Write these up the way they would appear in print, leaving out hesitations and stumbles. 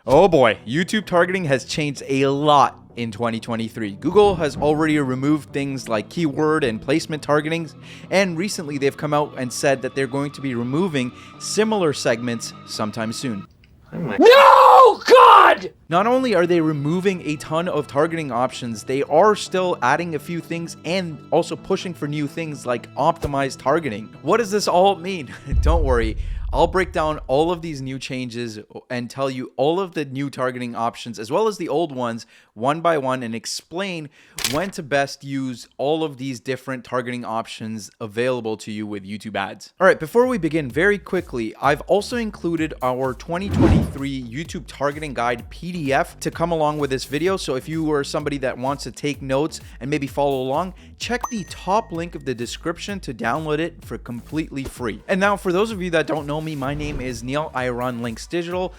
Oh boy, YouTube targeting has changed a lot in 2023. Google has already removed things like keyword and placement targeting, and recently they've come out and said that they're going to be removing similar segments sometime soon. No, God! Not only are they removing a ton of targeting options, they are still adding a few things and also pushing for new things like optimized targeting. What does this all mean? Don't worry. I'll break down all of these new changes and tell you all of the new targeting options as well as the old ones one by one and explain when to best use all of these different targeting options available to you with YouTube ads. All right, before we begin, very quickly, I've also included our 2023 YouTube targeting guide PDF to come along with this video. So if you are somebody that wants to take notes and maybe follow along, check the top link of the description to download it for completely free. And now for those of you that don't know me, my name is Neil. I run Links Digital.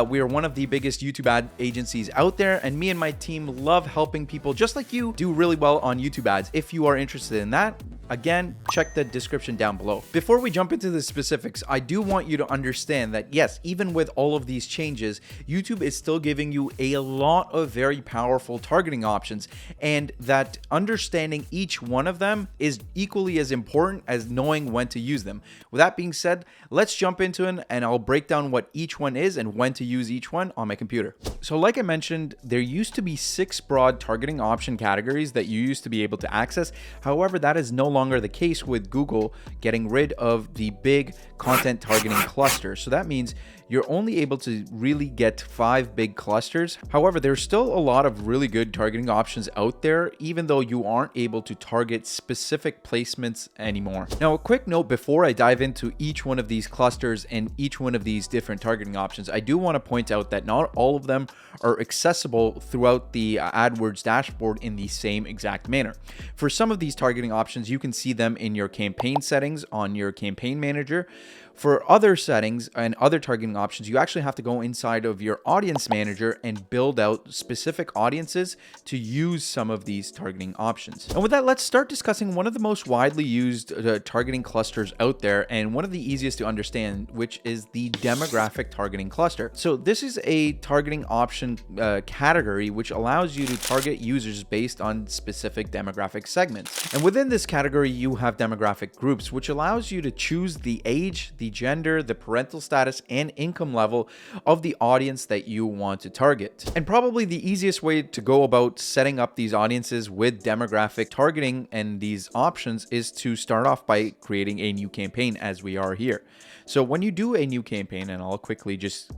We are one of the biggest YouTube ad agencies out there, and me and my team love helping people just like you do really well on YouTube ads. If you are interested in that, again, check the description down below. Before we jump into the specifics, I do want you to understand that yes, even with all of these changes, YouTube is still giving you a lot of very powerful targeting options, and that understanding each one of them is equally as important as knowing when to use them. With that being said, let's jump into it and I'll break down what each one is and when to use each one on my computer. So like I mentioned, there used to be 6 broad targeting option categories that you used to be able to access. However, that is no longer the case with Google getting rid of the big content targeting cluster. So that means you're only able to really get 5 big clusters. However, there's still a lot of really good targeting options out there, even though you aren't able to target specific placements anymore. Now, a quick note before I dive into each one of these clusters and each one of these different targeting options, I do want to point out that not all of them are accessible throughout the AdWords dashboard in the same exact manner. For some of these targeting options, you can see them in your campaign settings on your campaign manager. For other settings and other targeting options, you actually have to go inside of your audience manager and build out specific audiences to use some of these targeting options. And with that, let's start discussing one of the most widely used targeting clusters out there and one of the easiest to understand, which is the demographic targeting cluster. So this is a targeting option category which allows you to target users based on specific demographic segments. And within this category, you have demographic groups, which allows you to choose the age, the gender, the parental status, and income level of the audience that you want to target. And probably the easiest way to go about setting up these audiences with demographic targeting and these options is to start off by creating a new campaign, as we are here. So when you do a new campaign, and I'll quickly just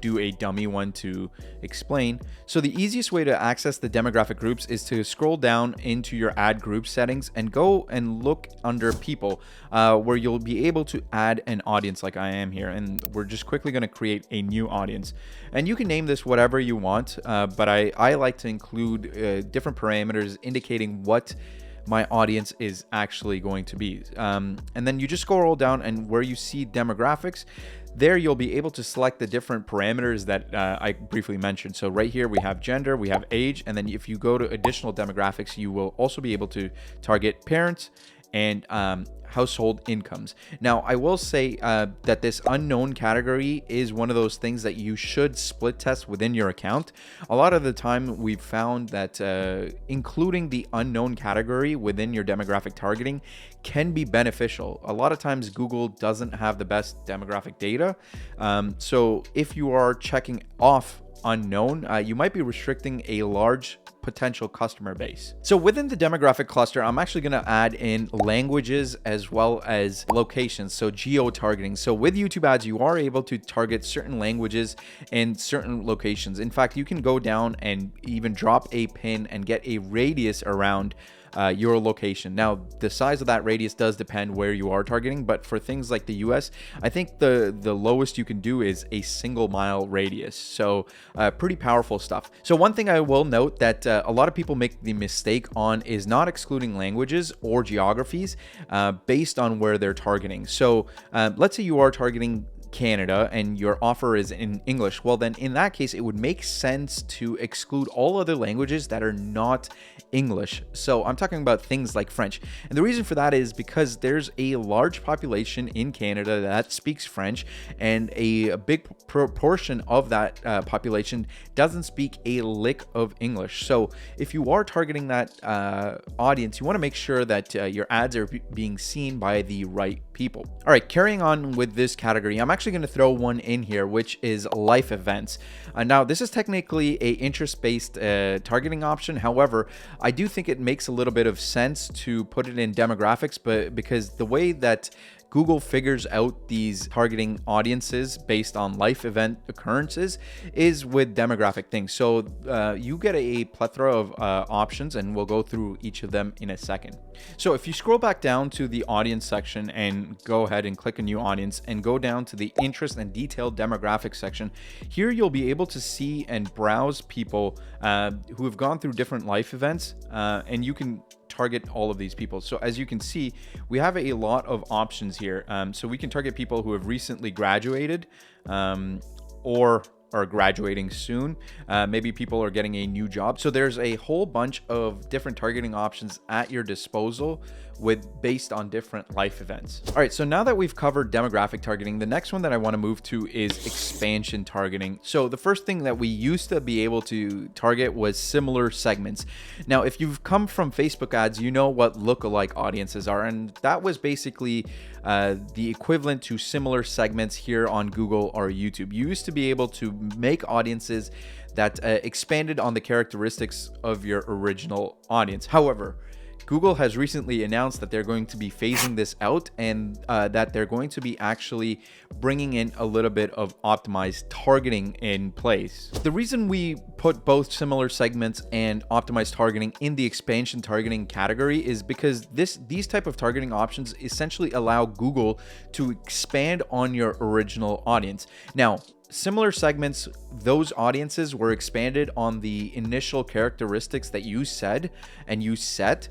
do a dummy one to explain. So the easiest way to access the demographic groups is to scroll down into your ad group settings and go and look under people where you'll be able to add an audience like I am here. And we're just quickly going to create a new audience. And you can name this whatever you want, but I like to include different parameters indicating what my audience is actually going to be. And then you just scroll down, and where you see demographics, there you'll be able to select the different parameters that I briefly mentioned. So right here we have gender, we have age, and then if you go to additional demographics, you will also be able to target parents and household incomes. Now, I will say that this unknown category is one of those things that you should split test within your account. A lot of the time we've found that including the unknown category within your demographic targeting can be beneficial. A lot of times Google doesn't have the best demographic data. So if you are checking off unknown, you might be restricting a large potential customer base. So within the demographic cluster, I'm actually going to add in languages as well as locations, so geo-targeting. So with YouTube ads, you are able to target certain languages and certain locations. In fact, you can go down and even drop a pin and get a radius around your location. Now, the size of that radius does depend where you are targeting, but for things like the US, I think the lowest you can do is a single mile radius. So pretty powerful stuff. So one thing I will note that a lot of people make the mistake on is not excluding languages or geographies based on where they're targeting. So let's say you are targeting Canada and your offer is in English, well, then in that case, it would make sense to exclude all other languages that are not English. So I'm talking about things like French. And the reason for that is because there's a large population in Canada that speaks French, and a big proportion of that population doesn't speak a lick of English. So if you are targeting that audience, you want to make sure that your ads are being seen by the right people. All right, carrying on with this category, I'm actually going to throw one in here, which is life events. Now, this is technically a interest-based targeting option. However, I do think it makes a little bit of sense to put it in demographics, but because the way that Google figures out these targeting audiences based on life event occurrences is with demographic things. So you get a plethora of options, and we'll go through each of them in a second. So if you scroll back down to the audience section and go ahead and click a new audience and go down to the interest and detailed demographics section, here you'll be able to see and browse people who have gone through different life events, and you can target all of these people. So as you can see, we have a lot of options here. So we can target people who have recently graduated or are graduating soon. Maybe people are getting a new job. So there's a whole bunch of different targeting options at your disposal based on different life events. All right, so now that we've covered demographic targeting, the next one that I want to move to is expansion targeting. So the first thing that we used to be able to target was similar segments. Now, if you've come from Facebook ads, you know what lookalike audiences are, and that was basically the equivalent to similar segments here on Google or YouTube. You used to be able to make audiences that expanded on the characteristics of your original audience. However, Google has recently announced that they're going to be phasing this out, and that they're going to be actually bringing in a little bit of optimized targeting in place. The reason we put both similar segments and optimized targeting in the expansion targeting category is because these type of targeting options essentially allow Google to expand on your original audience. Now, similar segments, those audiences were expanded on the initial characteristics that you said and you set.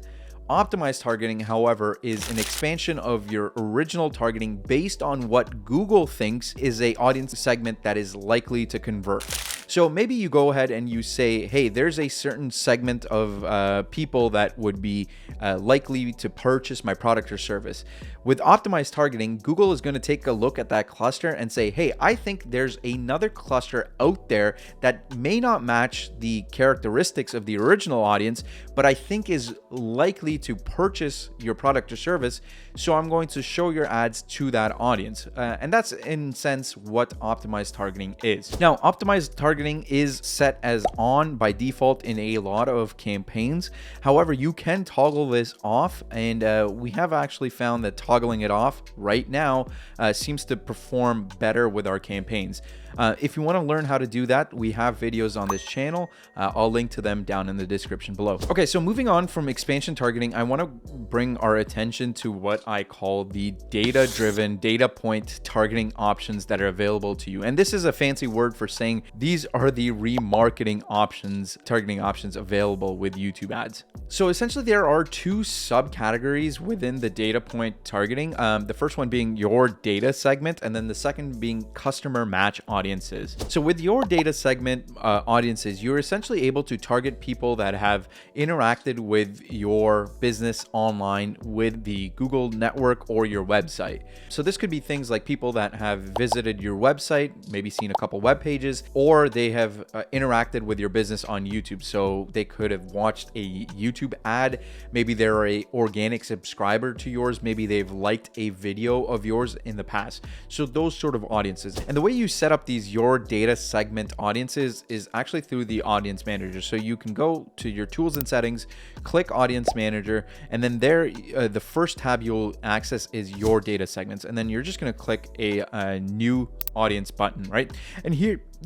Optimized targeting, however, is an expansion of your original targeting based on what Google thinks is an audience segment that is likely to convert. So maybe you go ahead and you say, hey, there's a certain segment of people that would be likely to purchase my product or service. With optimized targeting, Google is going to take a look at that cluster and say, hey, I think there's another cluster out there that may not match the characteristics of the original audience, but I think is likely to purchase your product or service. So I'm going to show your ads to that audience. And that's in sense what optimized targeting is. Now, optimized targeting is set as on by default in a lot of campaigns. However, you can toggle this off, and we have actually found that toggling it off right now seems to perform better with our campaigns. If you want to learn how to do that, we have videos on this channel. I'll link to them down in the description below. Okay, so moving on from expansion targeting, I want to bring our attention to what I call the data-driven data point targeting options that are available to you. And this is a fancy word for saying these are the remarketing options, targeting options available with YouTube ads. So essentially there are two subcategories within the data point targeting. The first one being your data segment, and then the second being customer match audiences. So with your data segment audiences, you're essentially able to target people that have interacted with your business online with the Google network or your website. So this could be things like people that have visited your website, maybe seen a couple web pages, or they have interacted with your business on YouTube. So they could have watched a YouTube ad. Maybe they're a organic subscriber to yours. Maybe they've liked a video of yours in the past. So those sort of audiences. And the way you set up these your data segment audiences is actually through the audience manager. So you can go to your tools and settings, click audience manager, and then there the first tab you'll access is your data segments, and then you're just going to click a new audience button, right? And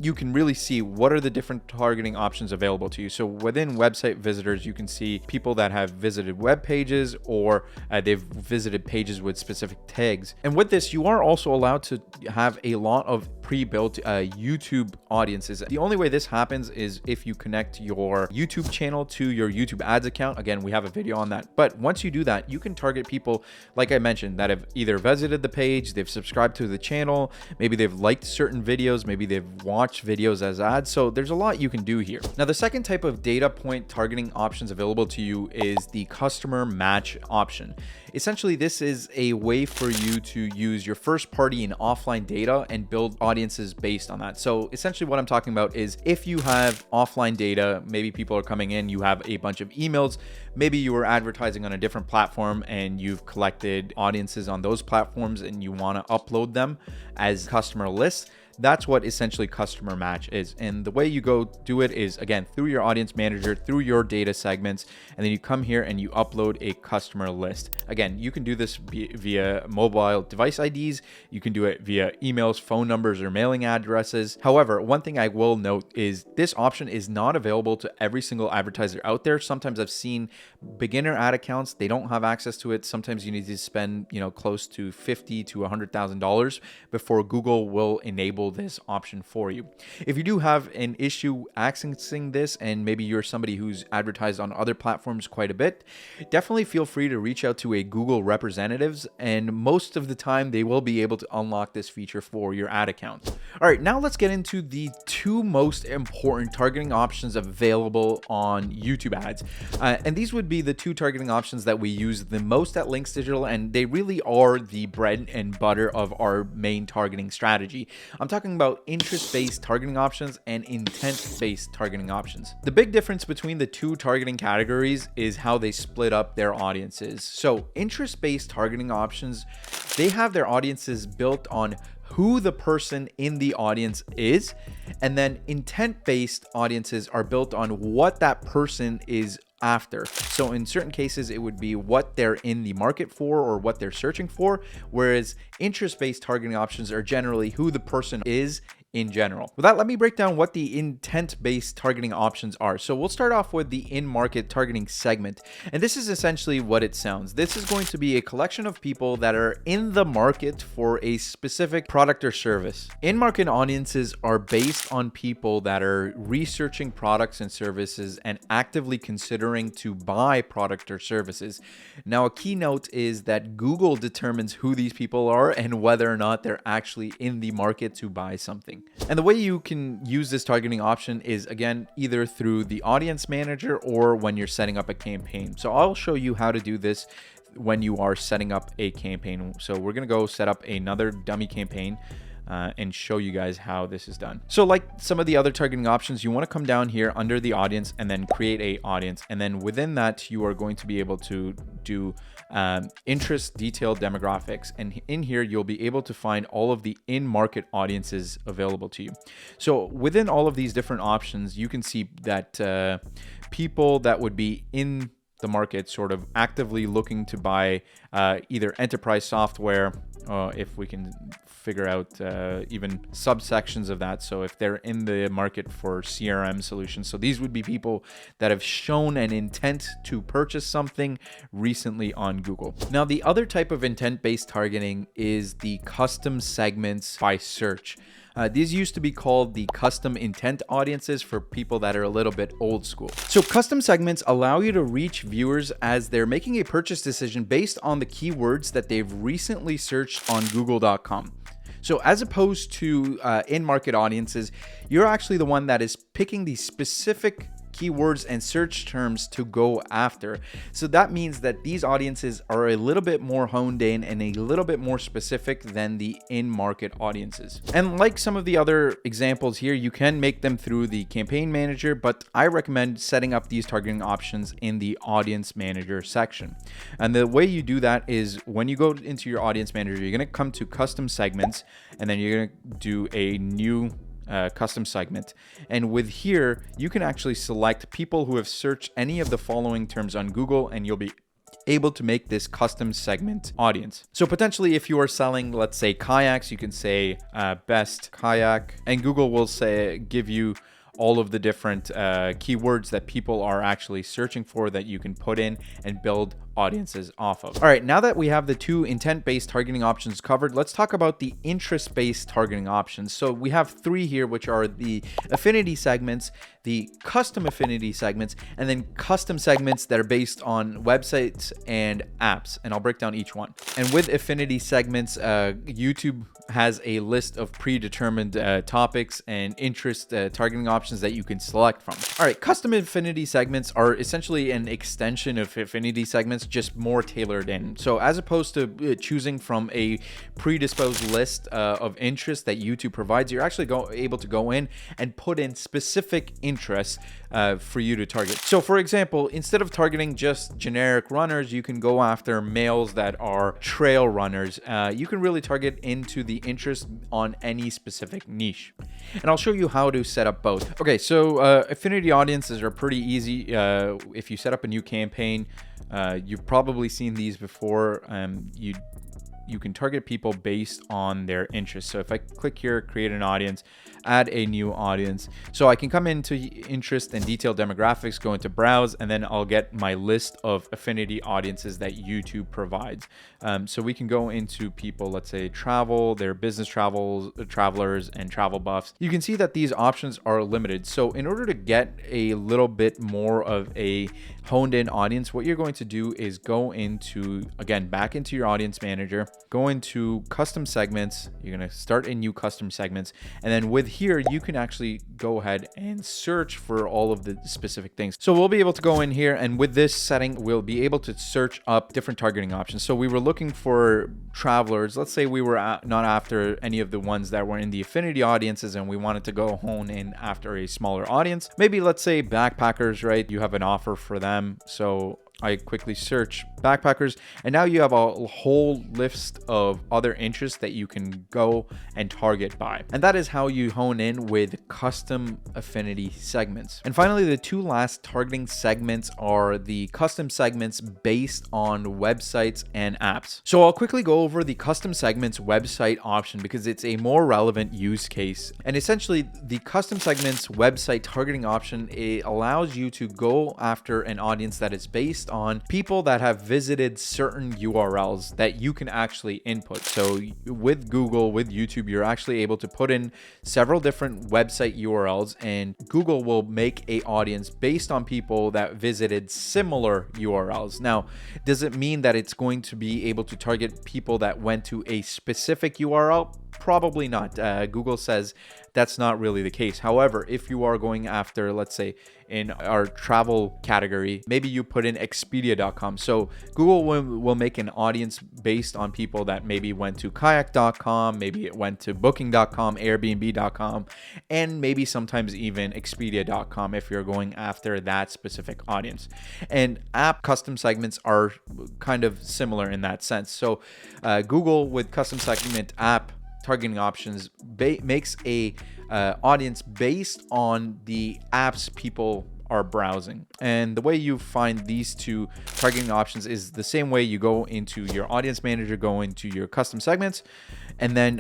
you can really see what are the different targeting options available to you. So within website visitors, you can see people that have visited web pages, or they've visited pages with specific tags. And with this, you are also allowed to have a lot of pre-built YouTube audiences. The only way this happens is if you connect your YouTube channel to your YouTube ads account. Again, we have a video on that. But once you do that, you can target people, like I mentioned, that have either visited the page, they've subscribed to the channel, maybe they've liked certain videos, maybe they've watched videos as ads. So there's a lot you can do here. Now, the second type of data point targeting options available to you is the customer match option. Essentially, this is a way for you to use your first party and offline data and build audiences based on that. So essentially what I'm talking about is if you have offline data, maybe people are coming in, you have a bunch of emails, maybe you were advertising on a different platform and you've collected audiences on those platforms and you want to upload them as customer lists. That's what essentially customer match is. And the way you go do it is, again, through your audience manager, through your data segments, and then you come here and you upload a customer list. Again, you can do this via mobile device IDs. You can do it via emails, phone numbers, or mailing addresses. However, one thing I will note is this option is not available to every single advertiser out there. Sometimes I've seen beginner ad accounts, they don't have access to it. Sometimes you need to spend, close to $50,000 to $100,000 before Google will enable this option for you. If you do have an issue accessing this, and maybe you're somebody who's advertised on other platforms quite a bit, definitely feel free to reach out to a Google representatives, and most of the time they will be able to unlock this feature for your ad account. All right, now let's get into the two most important targeting options available on YouTube ads. And these would be the two targeting options that we use the most at Links Digital, and they really are the bread and butter of our main targeting strategy. I'm talking about interest-based targeting options and intent-based targeting options. The big difference between the two targeting categories is how they split up their audiences. So interest-based targeting options, they have their audiences built on who the person in the audience is, and then intent-based audiences are built on what that person is after. So in certain cases, it would be what they're in the market for or what they're searching for, whereas interest-based targeting options are generally who the person is in general. With that, let me break down what the intent-based targeting options are. So we'll start off with the in-market targeting segment. And this is essentially what it sounds. This is going to be a collection of people that are in the market for a specific product or service. In-market audiences are based on people that are researching products and services and actively considering to buy product or services. Now, a key note is that Google determines who these people are and whether or not they're actually in the market to buy something. And the way you can use this targeting option is, again, either through the audience manager or when you're setting up a campaign. So I'll show you how to do this when you are setting up a campaign. So we're going to go set up another dummy campaign and show you guys how this is done. So like some of the other targeting options, you want to come down here under the audience and then create a audience. And then within that, you are going to be able to do interest detailed demographics. And in here, you'll be able to find all of the in-market audiences available to you. So within all of these different options, you can see that people that would be in the market sort of actively looking to buy either enterprise software, if we can figure out even subsections of that. So if they're in the market for CRM solutions, so these would be people that have shown an intent to purchase something recently on Google. Now, the other type of intent-based targeting is the custom segments by search. These used to be called the custom intent audiences for people that are a little bit old school. So custom segments allow you to reach viewers as they're making a purchase decision based on the keywords that they've recently searched on google.com. So as opposed to in-market audiences, you're actually the one that is picking the specific keywords and search terms to go after. So that means that these audiences are a little bit more honed in and a little bit more specific than the in-market audiences. And like some of the other examples here, you can make them through the campaign manager, but I recommend setting up these targeting options in the audience manager section. And the way you do that is when you go into your audience manager, you're going to come to custom segments, and then you're going to do a new custom segment. And with here, you can actually select people who have searched any of the following terms on Google, and you'll be able to make this custom segment audience. So potentially if you are selling, let's say kayaks, you can say best kayak, and Google will give you all of the different keywords that people are actually searching for that you can put in and build audiences off of. All right, now that we have the two intent-based targeting options covered, let's talk about the interest-based targeting options. So we have three here, which are the affinity segments, the custom affinity segments, and then custom segments that are based on websites and apps. And I'll break down each one. And with affinity segments, YouTube has a list of predetermined topics and interest targeting options that you can select from. All right, custom affinity segments are essentially an extension of affinity segments, just more tailored in. So as opposed to choosing from a predisposed list of interests that YouTube provides, you're actually able to go in and put in specific interests for you to target. So for example, instead of targeting just generic runners, you can go after males that are trail runners. You can really target into the interest on any specific niche. And I'll show you how to set up both. Okay, so affinity audiences are pretty easy. If you set up a new campaign, you've probably seen these before. You can target people based on their interests. So if I click here, create an audience, add a new audience. So I can come into interest and detailed demographics, go into browse, and then I'll get my list of affinity audiences that YouTube provides. So we can go into people, let's say travel, their business travelers and travel buffs. You can see that these options are limited. So in order to get a little bit more of a honed in audience, what you're going to do is go into, again, back into your audience manager, go into custom segments. You're going to start a new custom segments. And then with here, you can actually go ahead and search for all of the specific things. So we'll be able to go in here, and with this setting, we'll be able to search up different targeting options. So we were looking for travelers. Let's say we were not after any of the ones that were in the affinity audiences, and we wanted to go hone in after a smaller audience. Maybe let's say backpackers, right? You have an offer for them. So I quickly search backpackers, and now you have a whole list of other interests that you can go and target by. And that is how you hone in with custom affinity segments. And finally, the two last targeting segments are the custom segments based on websites and apps. So I'll quickly go over the custom segments website option because it's a more relevant use case. And essentially, the custom segments website targeting option, it allows you to go after an audience that is based on people that have visited certain URLs that you can actually input. So with Google, with YouTube, you're actually able to put in several different website URLs, and Google will make a audience based on people that visited similar URLs. Now, does it mean that it's going to be able to target people that went to a specific URL? Probably not. Google says that's not really the case. However, if you are going after, let's say in our travel category, maybe you put in Expedia.com. So Google will make an audience based on people that maybe went to kayak.com, maybe it went to booking.com, airbnb.com, and maybe sometimes even Expedia.com if you're going after that specific audience. And app custom segments are kind of similar in that sense. So Google with custom segment app targeting options makes a audience based on the apps people are browsing. And the way you find these two targeting options is the same way. You go into your audience manager, go into your custom segments, and then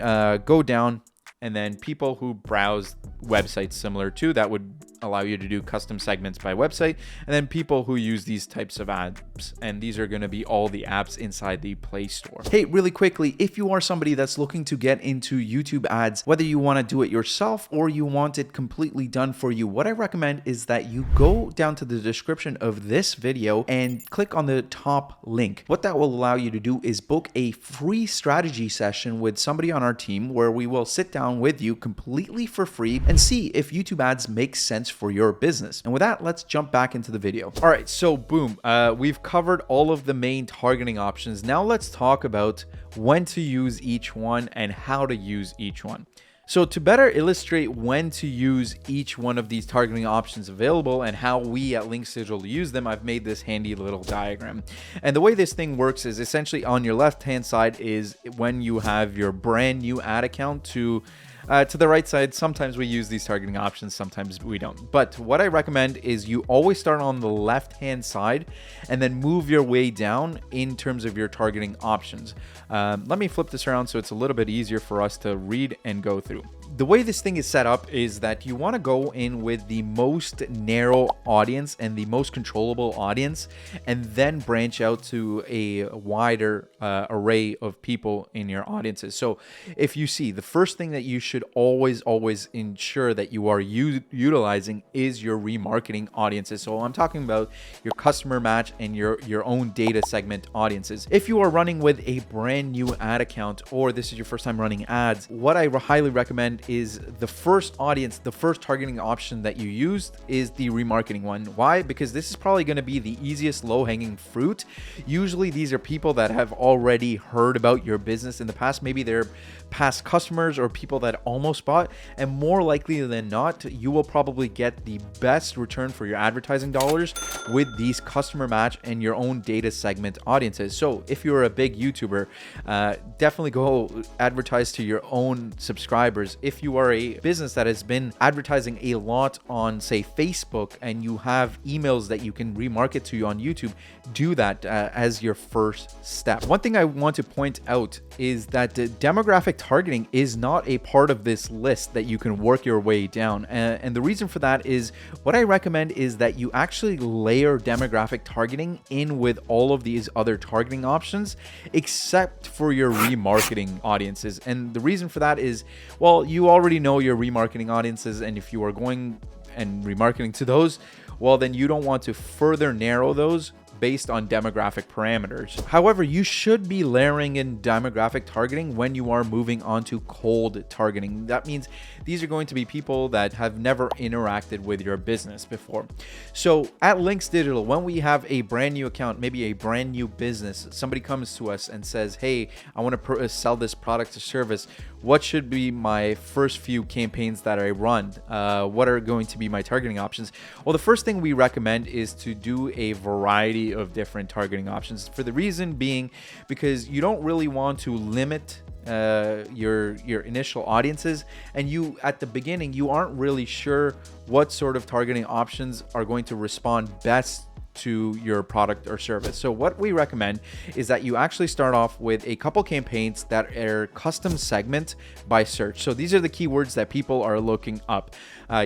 go down, and then people who browse websites similar to that would allow you to do custom segments by website, and then people who use these types of apps, and these are going to be all the apps inside the Play Store. Hey, really quickly, if you are somebody that's looking to get into YouTube ads, whether you want to do it yourself or you want it completely done for you, what I recommend is that you go down to the description of this video and click on the top link. What that will allow you to do is book a free strategy session with somebody on our team where we will sit down with you completely for free and see if YouTube ads make sense for your business. And with that, let's jump back into the video. All right, so boom, we've covered all of the main targeting options. Now let's talk about when to use each one and how to use each one. So to better illustrate when to use each one of these targeting options available and how we at Links Digital use them, I've made this handy little diagram. And the way this thing works is essentially on your left-hand side is when you have your brand new ad account to to the right side. Sometimes we use these targeting options, sometimes we don't. But what I recommend is you always start on the left-hand side and then move your way down in terms of your targeting options. Let me flip this around so it's a little bit easier for us to read and go through. The way this thing is set up is that you want to go in with the most narrow audience and the most controllable audience, and then branch out to a wider array of people in your audiences. So if you see, the first thing that you should always ensure that you are utilizing is your remarketing audiences. So I'm talking about your customer match and your own data segment audiences. If you are running with a brand new ad account, or this is your first time running ads, what I highly recommend is the first audience, the first targeting option that you used is the remarketing one. Why? Because this is probably going to be the easiest low-hanging fruit. Usually these are people that have already heard about your business in the past. Maybe they're past customers or people that almost bought, and more likely than not, you will probably get the best return for your advertising dollars with these customer match and your own data segment audiences. So if you're a big YouTuber, definitely go advertise to your own subscribers. If you are a business that has been advertising a lot on, say, Facebook, and you have emails that you can remarket to you on YouTube, do that as your first step. One thing I want to point out is that demographic targeting is not a part of this list that you can work your way down. And the reason for that is what I recommend is that you actually layer demographic targeting in with all of these other targeting options, except for your remarketing audiences. And the reason for that is, well, you already know your remarketing audiences, and if you are going and remarketing to those, well, then you don't want to further narrow those based on demographic parameters. However, you should be layering in demographic targeting when you are moving on to cold targeting. That means these are going to be people that have never interacted with your business before. So at Links Digital, when we have a brand new account, maybe a brand new business, somebody comes to us and says, hey, I want to sell this product or service. What should be my first few campaigns that I run? What are going to be my targeting options? Well, the first thing we recommend is to do a variety of different targeting options, for the reason being because you don't really want to limit your initial audiences, and you at the beginning you aren't really sure what sort of targeting options are going to respond best to your product or service. So what we recommend is that you actually start off with a couple campaigns that are custom segment by search. So these are the keywords that people are looking up.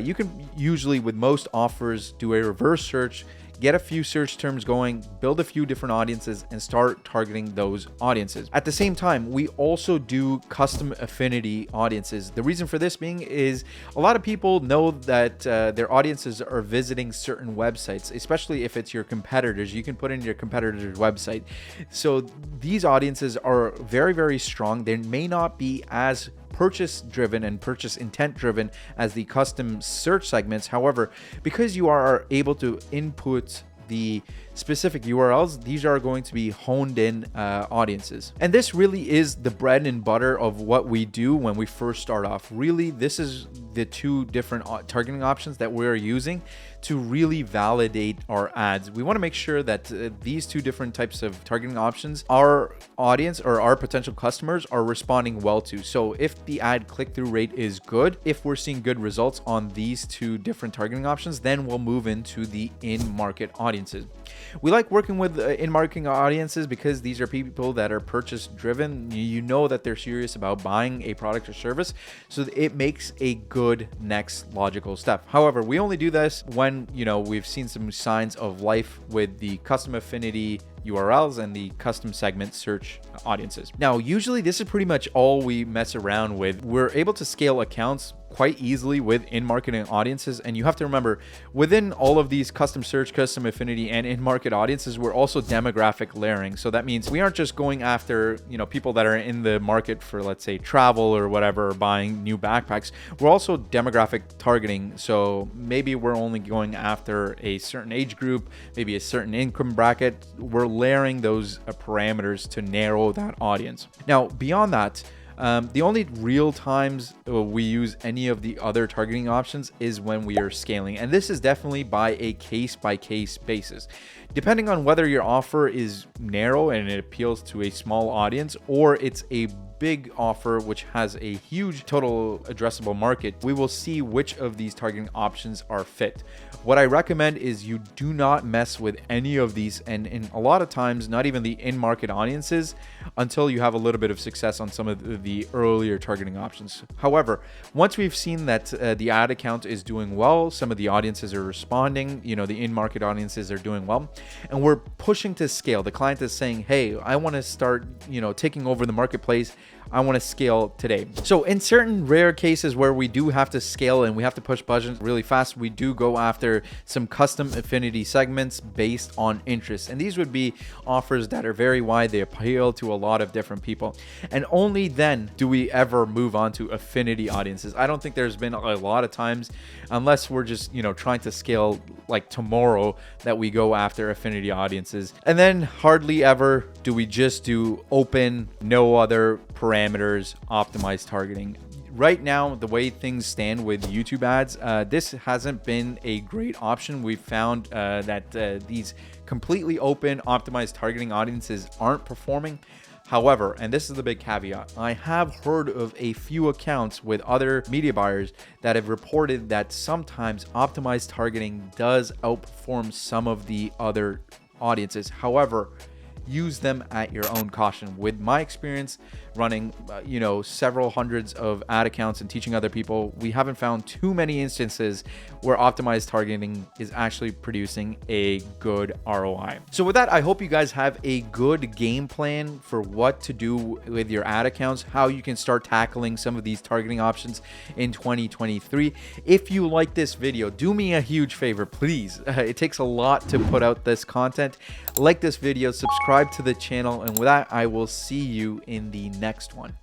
You can usually, with most offers, do a reverse search, get a few search terms going, build a few different audiences, and start targeting those audiences. At the same time, we also do custom affinity audiences. The reason for this being is a lot of people know that their audiences are visiting certain websites, especially if it's your competitors. You can put in your competitor's website. So these audiences are very, very strong. They may not be as purchase driven and purchase intent driven as the custom search segments. However, because you are able to input the specific URLs, these are going to be honed in audiences. And this really is the bread and butter of what we do when we first start off. Really, this is the two different targeting options that we're using to really validate our ads. We want to make sure that these two different types of targeting options, our audience or our potential customers are responding well to. So if the ad click-through rate is good, if we're seeing good results on these two different targeting options, then we'll move into the in-market audiences. We like working with in-marketing audiences because these are people that are purchase driven. You know that they're serious about buying a product or service, so it makes a good next logical step. However, we only do this when, you know, we've seen some signs of life with the custom affinity URLs and the custom segment search audiences. Now, usually this is pretty much all we mess around with. We're able to scale accounts quite easily with in-marketing audiences, and you have to remember, within all of these custom search, custom affinity, and in-market audiences, we're also demographic layering. So that means we aren't just going after, you know, people that are in the market for, let's say, travel or whatever, or buying new backpacks. We're also demographic targeting. So maybe we're only going after a certain age group, maybe a certain income bracket. We're layering those parameters to narrow that audience. Now, beyond that, the only real times we use any of the other targeting options is when we are scaling. And this is definitely by a case-by-case basis. Depending on whether your offer is narrow and it appeals to a small audience, or it's a big offer which has a huge total addressable market, we will see which of these targeting options are fit. What I recommend is you do not mess with any of these, and in a lot of times not even the in-market audiences, until you have a little bit of success on some of the earlier targeting options. However, once we've seen that the ad account is doing well, some of the audiences are responding, the in-market audiences are doing well, and we're pushing to scale. The client is saying, hey, I want to start taking over the marketplace. I want to scale today. So in certain rare cases where we do have to scale and we have to push budget really fast, we do go after some custom affinity segments based on interest. And these would be offers that are very wide. They appeal to a lot of different people. And only then do we ever move on to affinity audiences. I don't think there's been a lot of times, unless we're just, trying to scale like tomorrow, that we go after affinity audiences. And then hardly ever do we just do open, no other parameters, optimized targeting. Right now, the way things stand with YouTube ads, this hasn't been a great option. We've found that these completely open, optimized targeting audiences aren't performing. However, and this is the big caveat, I have heard of a few accounts with other media buyers that have reported that sometimes optimized targeting does outperform some of the other audiences. However, use them at your own caution. With my experience running, several hundreds of ad accounts and teaching other people, we haven't found too many instances where optimized targeting is actually producing a good ROI. So with that, I hope you guys have a good game plan for what to do with your ad accounts, how you can start tackling some of these targeting options in 2023. If you like this video, do me a huge favor, please. It takes a lot to put out this content. Like this video, subscribe to the channel, and with that, I will see you in the next one.